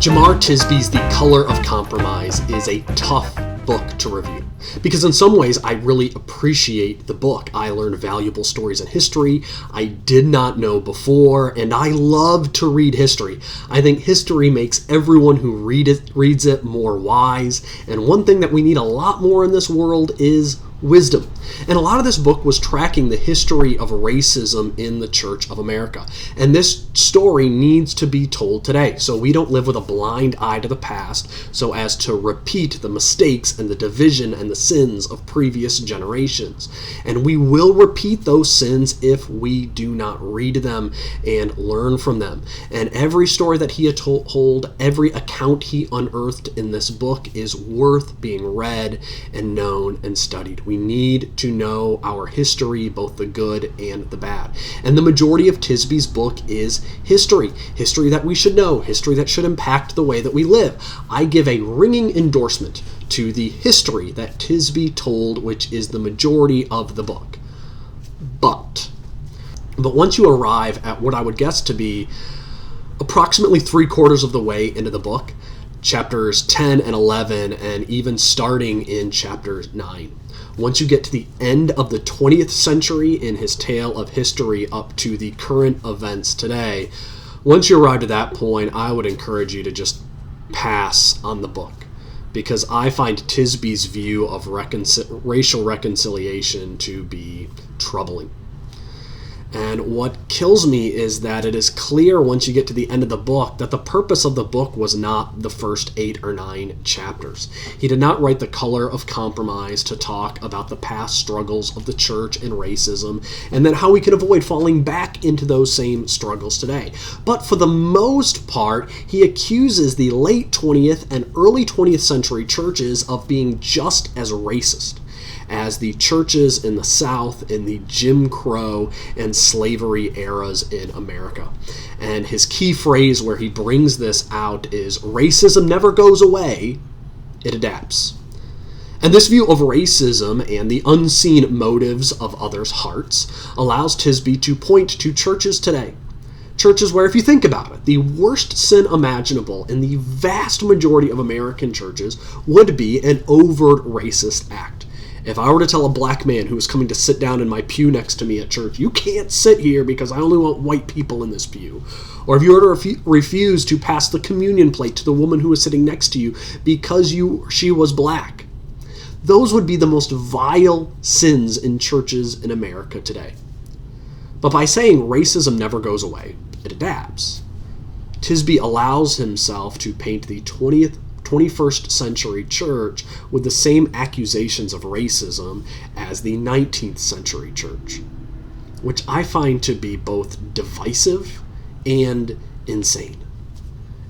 Jemar Tisby's The Color of Compromise is a tough book to review because in some ways I really appreciate the book. I learned valuable stories in history I did not know before, and I love to read history. I think history makes everyone who reads it more wise, and one thing that we need a lot more in this world is wisdom. And a lot of this book was tracking the history of racism in the Church of America. And this story needs to be told today, so we don't live with a blind eye to the past, so as to repeat the mistakes and the division and the sins of previous generations. And we will repeat those sins if we do not read them and learn from them. And every story that he had told, every account he unearthed in this book is worth being read and known and studied. We need to know our history, both the good and the bad. And the majority of Tisby's book is history. History that we should know, history that should impact the way that we live. I give a ringing endorsement to the history that Tisby told, which is the majority of the book. But once you arrive at what I would guess to be approximately 3/4 of the way into the book, chapters 10 and 11, and even starting in chapter 9, once you get to the end of the 20th century in his tale of history up to the current events today, once you arrive to that point, I would encourage you to just pass on the book, because I find Tisby's view of racial reconciliation to be troubling. And what kills me is that it is clear once you get to the end of the book that the purpose of the book was not the first 8 or 9 chapters. He did not write The Color of Compromise to talk about the past struggles of the church and racism, and then how we can avoid falling back into those same struggles today. But for the most part, he accuses the late 20th and early 20th century churches of being just as racist as the churches in the South in the Jim Crow and slavery eras in America. And his key phrase where he brings this out is, "Racism never goes away, it adapts." And this view of racism and the unseen motives of others' hearts allows Tisby to point to churches today. Churches where, if you think about it, the worst sin imaginable in the vast majority of American churches would be an overt racist act. If I were to tell a black man who was coming to sit down in my pew next to me at church, "You can't sit here because I only want white people in this pew," or if you were to refuse to pass the communion plate to the woman who was sitting next to you because she was black, those would be the most vile sins in churches in America today. But by saying racism never goes away, it adapts, Tisby allows himself to paint the 21st century church with the same accusations of racism as the 19th century church, which I find to be both divisive and insane.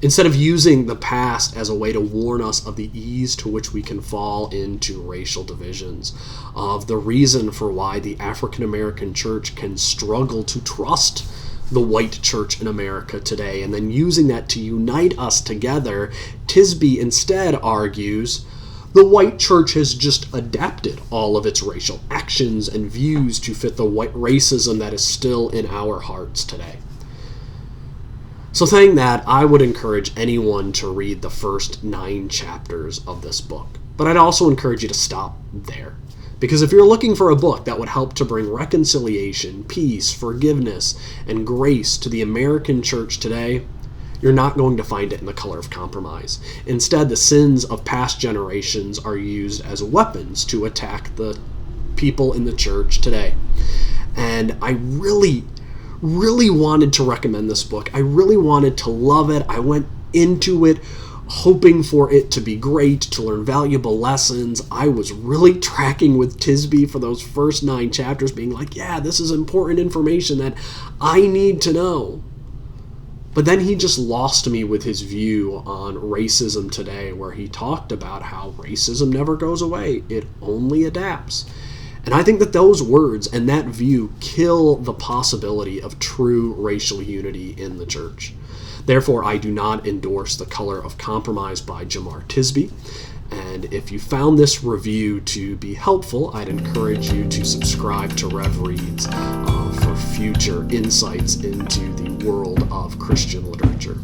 Instead of using the past as a way to warn us of the ease to which we can fall into racial divisions, of the reason for why the African American church can struggle to trust the white church in America today, and then using that to unite us together, Tisby instead argues the white church has just adapted all of its racial actions and views to fit the white racism that is still in our hearts today. So saying that, I would encourage anyone to read the first 9 chapters of this book. But I'd also encourage you to stop there. Because if you're looking for a book that would help to bring reconciliation, peace, forgiveness, and grace to the American church today, you're not going to find it in The Color of Compromise. Instead, the sins of past generations are used as weapons to attack the people in the church today. And I really wanted to recommend this book. I really wanted to love it. I went into it hoping for it to be great, to learn valuable lessons. I was really tracking with Tisby for those first 9 chapters, being like, yeah, this is important information that I need to know. But then he just lost me with his view on racism today, where he talked about how racism never goes away, it only adapts. And I think that those words and that view kill the possibility of true racial unity in the church. Therefore, I do not endorse The Color of Compromise by Jemar Tisby. And if you found this review to be helpful, I'd encourage you to subscribe to Rev Reads for future insights into the world of Christian literature.